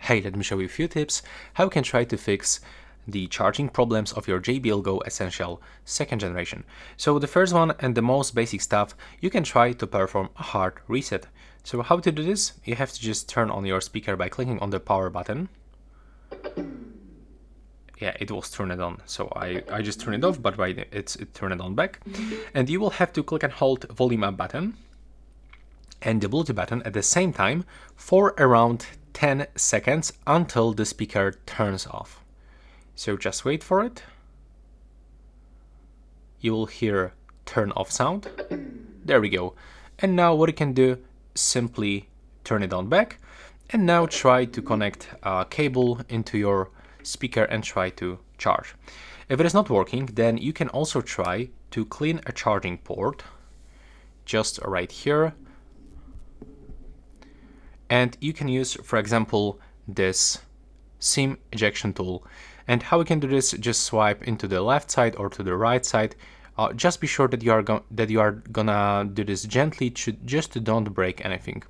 Hey, let me show you a few tips how you can try to fix the charging problems of your JBL Go Essential 2nd generation. So the first one and the most basic stuff, you can try to perform a hard reset. So how to do this? You have to just turn on your speaker by clicking on the power button. Yeah, it was turned on, so I just turned it off, but it turned on back. And you will have to click and hold volume up button and the Bluetooth button at the same time for around 10 seconds until the speaker turns off. So just wait for it. You will hear turn off sound. There we go. And now what you can do, simply turn it on back. And now try to connect a cable into your speaker and try to charge. If it is not working, then you can also try to clean a charging port just right here. And you can use, for example, this SIM ejection tool. And how we can do this, just swipe into the left side or to the right side. Just be sure that you are gonna do this gently, just don't break anything.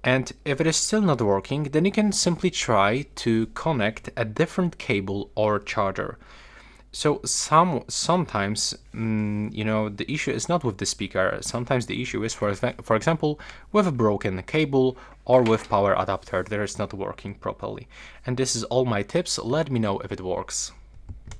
And if it is still not working, then you can simply try to connect a different cable or charger. So sometimes, the issue is not with the speaker. Sometimes the issue is, for example, with a broken cable or with power adapter that is not working properly. And this is all my tips. Let me know if it works.